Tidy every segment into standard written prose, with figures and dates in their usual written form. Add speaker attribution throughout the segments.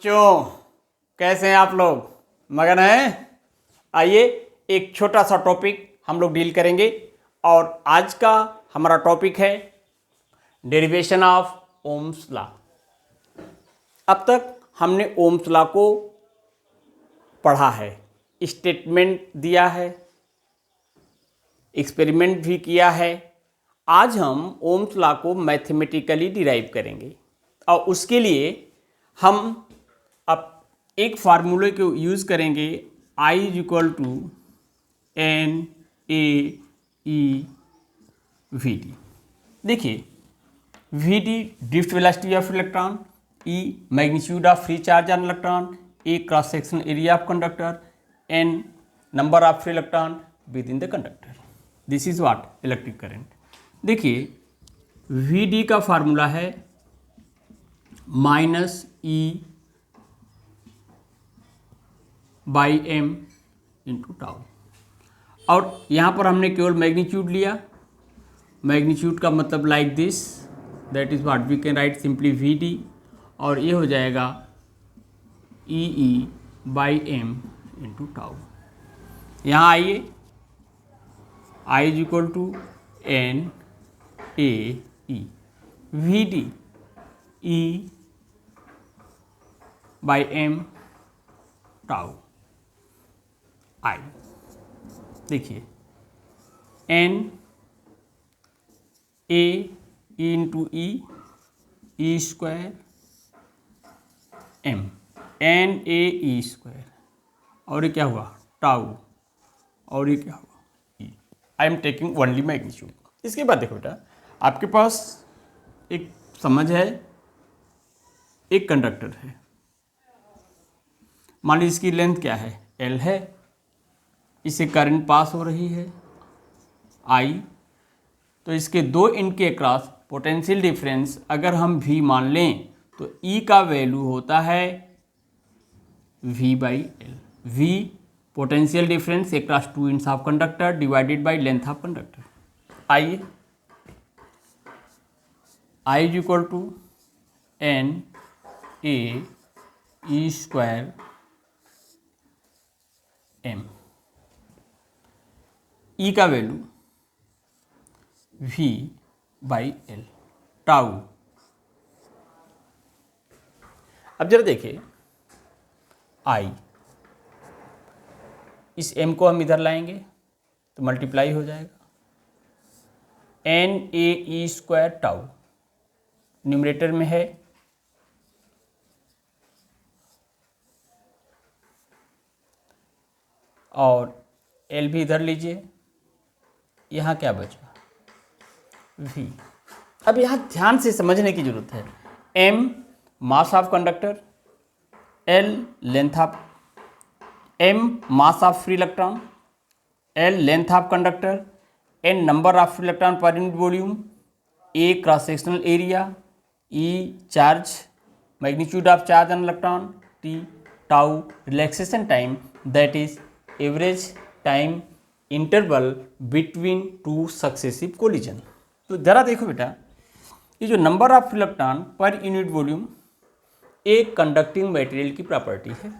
Speaker 1: बच्चों, कैसे हैं आप लोग? मगन हैं? आइए एक छोटा सा टॉपिक हम लोग डील करेंगे और आज का हमारा टॉपिक है डेरिवेशन ऑफ ओम्स लॉ। अब तक हमने ओम्स लॉ को पढ़ा है, स्टेटमेंट दिया है, एक्सपेरिमेंट भी किया है। आज हम ओम्स लॉ को मैथमेटिकली डिराइव करेंगे और उसके लिए हम अब एक फार्मूले को यूज़ करेंगे, I is equal to N A E V D. देखिए, V D drift velocity of electron, E magnitude of free charge on electron, A cross section area of conductor, N number of free electron within the conductor. This is what electric current. देखिए, V D का formula है minus E by M into tau, और यहाँ पर हमने केवल magnitude लिया। Magnitude का मतलब like this, that is what we can write simply V D, और ये हो जाएगा E by M into tau. यहाँ आइए, I is equal to N A E, V D E by M tau I. देखिए, N A into E square M, N A E square, और ये क्या हुआ टाउ, और ये क्या हुआ E. I am taking only magnitude. इसके बाद देखो बेटा, आपके पास एक समझ है, एक कंडक्टर है, मान लीजिए इसकी लेंथ क्या है, एल है, इससे करंट पास हो रही है आई, तो इसके दो एंड के अक्रॉस पोटेंशियल डिफरेंस अगर हम V मान लें तो E का वैल्यू होता है V by L. V potential difference across two ends of conductor divided by length of conductor. आइए, I is equal to N A E square M, E का value V by L tau. अब जरा देखिए, I, इस m को हम इधर लाएंगे तो मल्टीप्लाई हो जाएगा, एन ए ई स्क्वायर टाउ न्यूमरेटर में है, और एल भी इधर लीजिए, यहाँ क्या बचा V। अब यहाँ ध्यान से समझने की जरूरत है, m mass of conductor, L length of, m mass of free electron, L length of conductor, n number of free electron per unit volume, A cross sectional area, E charge magnitude of charge on electron, T tau relaxation time, that is average time interval between two successive collision. तो जरा देखो बेटा, ये जो number of electron per unit volume एक conducting material की property है।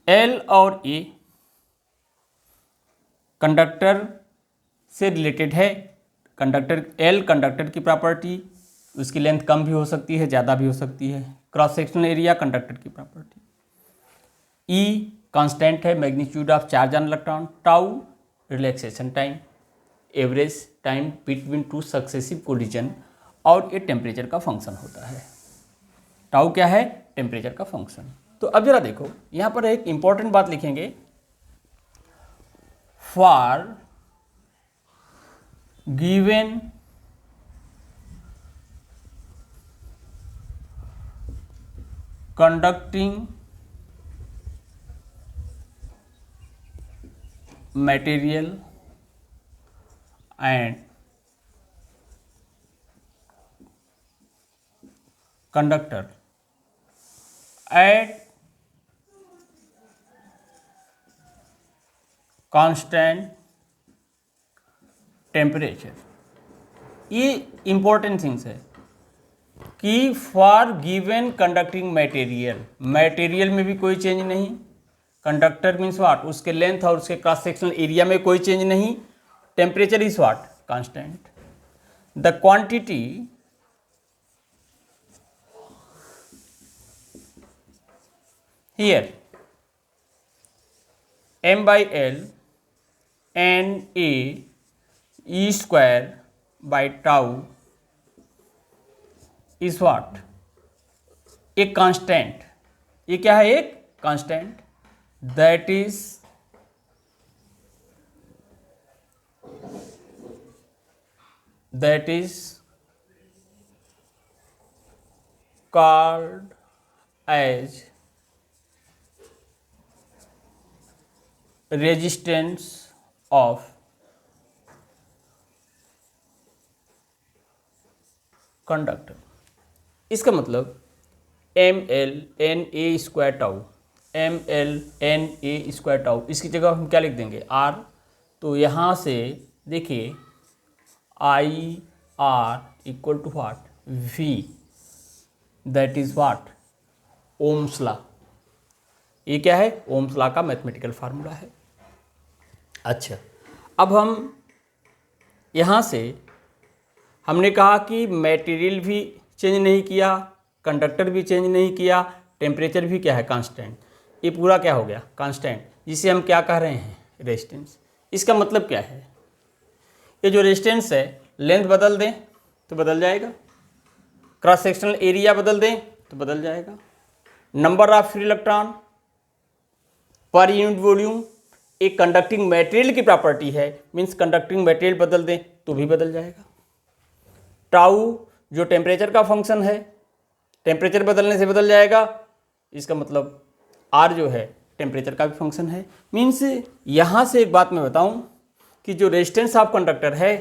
Speaker 1: L और ए कंडक्टर से रिलेटेड है, कंडक्टर एल कंडक्टर की प्रॉपर्टी, उसकी लेंथ कम भी हो सकती है, ज़्यादा भी हो सकती है। क्रॉस सेक्शनल एरिया कंडक्टर की प्रॉपर्टी, ई कांस्टेंट है magnitude of charge on electron, tau relaxation time, average time between two successive collision, और ये टेम्परेचर का फंक्शन होता है। टाउ क्या है? टेम्परेचर का फंक्शन। तो अब जरा देखो, यहाँ पर एक इंपॉर्टेंट बात लिखेंगे, for given conducting material and conductor at constant temperature। ये इंपॉर्टेंट थिंग्स है कि फॉर गिवन कंडक्टिंग मटेरियल में भी कोई चेंज नहीं, कंडक्टर मीन्स व्हाट, उसके लेंथ और उसके क्रॉस सेक्शनल एरिया में कोई चेंज नहीं, temperature is what, constant, the quantity here m by L n a e square by tau is what, एक कांस्टेंट, ये क्या है, एक constant, that is called as resistance of conductor. इसका मतलब m l n a square tau, m l n a square tau, इसकी जगह हम क्या लिख देंगे, आर। तो यहाँ से देखिए I R equal to what, V, that is what, Ohm's law. ये क्या है, ओम्स लॉ का मैथमेटिकल फार्मूला है। अच्छा, अब हम यहाँ से हमने कहा कि मटेरियल भी चेंज नहीं किया, कंडक्टर भी चेंज नहीं किया, टेम्परेचर भी क्या है, कांस्टेंट। ये पूरा क्या हो गया, कांस्टेंट, जिसे हम क्या कह रहे हैं, रेजिस्टेंस। इसका मतलब क्या है, ये जो रेजिस्टेंस है, लेंथ बदल दें तो बदल जाएगा, क्रॉस सेक्शनल एरिया बदल दें तो बदल जाएगा, number of free electron per unit volume एक कंडक्टिंग मटेरियल की प्रॉपर्टी है, मीन्स कंडक्टिंग मटेरियल बदल दें तो भी बदल जाएगा। टाउ जो टेम्परेचर का फंक्शन है, टेम्परेचर बदलने से बदल जाएगा, इसका मतलब आर जो है टेम्परेचर का भी फंक्शन है। मीन्स यहाँ से एक बात मैं बताऊँ कि जो रेजिस्टेंस ऑफ कंडक्टर है,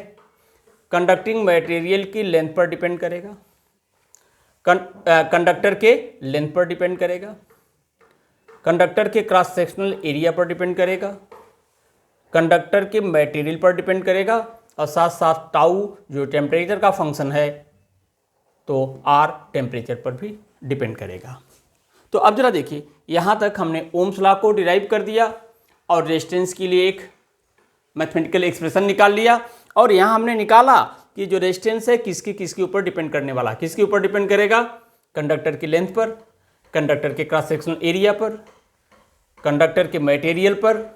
Speaker 1: कंडक्टिंग मटेरियल की लेंथ पर डिपेंड करेगा, कंडक्टर के लेंथ पर डिपेंड करेगा, कंडक्टर के क्रॉस सेक्शनल एरिया पर डिपेंड करेगा, कंडक्टर के मटेरियल पर डिपेंड करेगा, और साथ साथ टाउ जो टेम्परेचर का फंक्शन है, तो आर टेम्परेचर पर भी डिपेंड करेगा। तो अब जरा देखिए, यहाँ तक हमने ओम्स लॉ को डिराइव कर दिया और रेजिस्टेंस के लिए एक मैथमेटिकल एक्सप्रेशन निकाल लिया, और यहाँ हमने निकाला कि जो रेजिस्टेंस है किसके ऊपर डिपेंड करने वाला, किसके ऊपर डिपेंड करेगा, कंडक्टर की लेंथ पर, कंडक्टर के क्रॉस सेक्शनल एरिया पर, कंडक्टर के मटेरियल पर,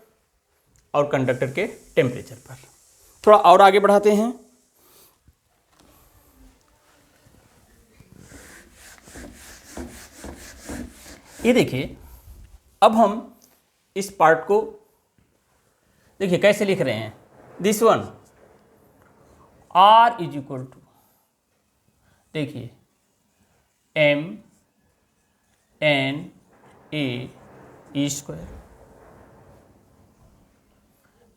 Speaker 1: और कंडक्टर के टेम्परेचर पर। थोड़ा और आगे बढ़ाते हैं। ये देखिए, अब हम इस पार्ट को देखिए कैसे लिख रहे हैं, this one R is equal to, देखिए M N A E square,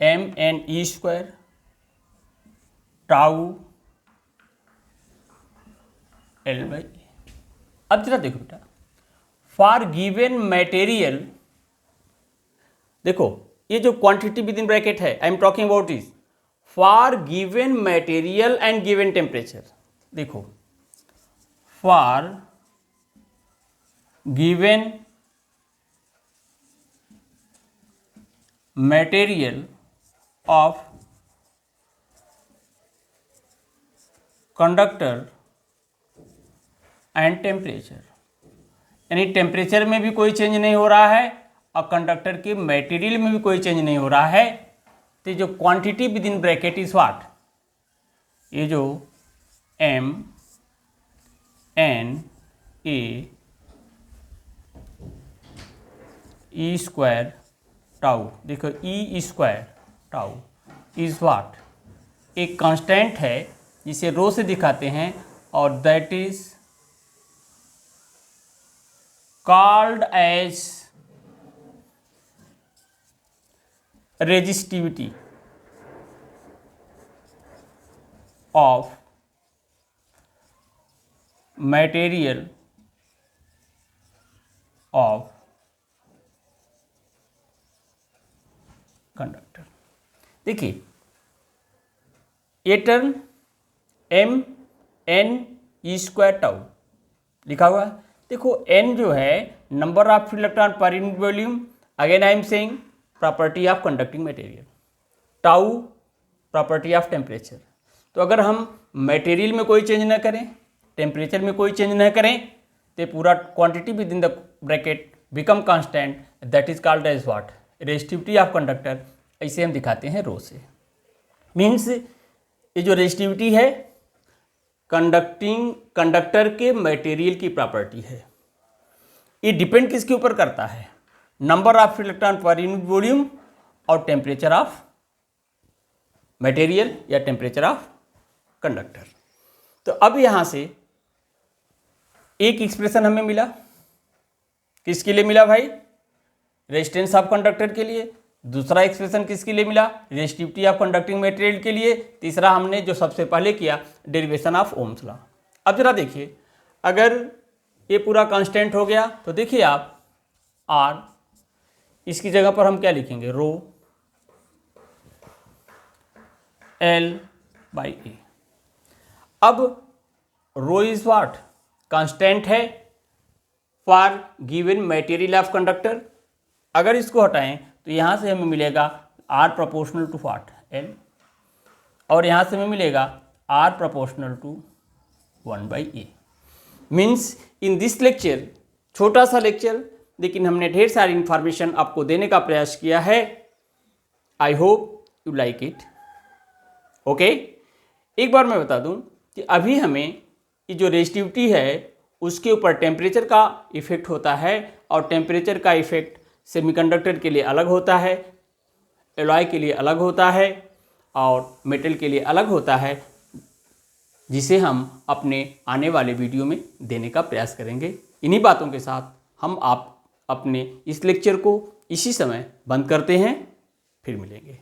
Speaker 1: M N E square tau L by. अब जरा देखो बेटा, फॉर गिवन मटेरियल, देखो ये जो क्वांटिटी विद इन ब्रैकेट है, I am talking about is for given material and given temperature. देखो for given material of conductor and temperature, यानी टेम्परेचर में भी कोई चेंज नहीं हो रहा है और कंडक्टर के मटेरियल में भी कोई चेंज नहीं हो रहा है, तो जो quantity within bracket is what, ये जो m N A E square tau, देखो e square tau is what, एक कांस्टेंट है जिसे रो से दिखाते हैं, और that is called as resistivity of material of conductor. देखिए ये term m N E square tau, लिखा हुआ है। देखो n जो है number of free electron per unit volume, again I am saying property of conducting material, tau property of temperature. तो अगर हम मटेरियल में कोई चेंज ना करें, टेम्परेचर में कोई चेंज ना करें, तो पूरा quantity within the bracket become constant, that is called as what, resistivity of conductor. ऐसे हम दिखाते हैं रो से। मीन्स ये जो रेजिस्टिविटी है कंडक्टर के मटेरियल की प्रॉपर्टी है। ये डिपेंड किसके ऊपर करता है, number of electron per unit volume और टेम्परेचर ऑफ मटेरियल या टेम्परेचर ऑफ कंडक्टर। तो अब यहां से एक एक्सप्रेशन हमें मिला, किसके लिए मिला भाई, रेजिस्टेंस ऑफ कंडक्टर के लिए। दूसरा एक्सप्रेशन किसके लिए मिला, रेजिस्टिविटी ऑफ कंडक्टिंग मटेरियल के लिए। तीसरा हमने जो सबसे पहले किया डेरिवेशन ऑफ ओम्स लॉ। अब जरा देखिए, अगर ये पूरा कांस्टेंट हो गया तो देखिए आप आर, इसकी जगह पर हम क्या लिखेंगे, रो एल बाई ए। अब रो इज व्हाट, कांस्टेंट है for given material of conductor. अगर इसको हटाएं तो यहाँ से हमें मिलेगा R proportional to what, l, और यहाँ से हमें मिलेगा R proportional to 1/a। Means in this lecture, छोटा सा लेक्चर लेकिन हमने ढेर सारी इंफॉर्मेशन आपको देने का प्रयास किया है। I hope you like it. Okay, एक बार मैं बता दूं कि अभी हमें ये जो रेजिस्टिविटी है उसके ऊपर टेम्परेचर का इफेक्ट होता है, और टेम्परेचर का इफेक्ट सेमीकंडक्टर के लिए अलग होता है, एलॉय के लिए अलग होता है, और मेटल के लिए अलग होता है, जिसे हम अपने आने वाले वीडियो में देने का प्रयास करेंगे। इन्हीं बातों के साथ हम आप अपने इस लेक्चर को इसी समय बंद करते हैं, फिर मिलेंगे।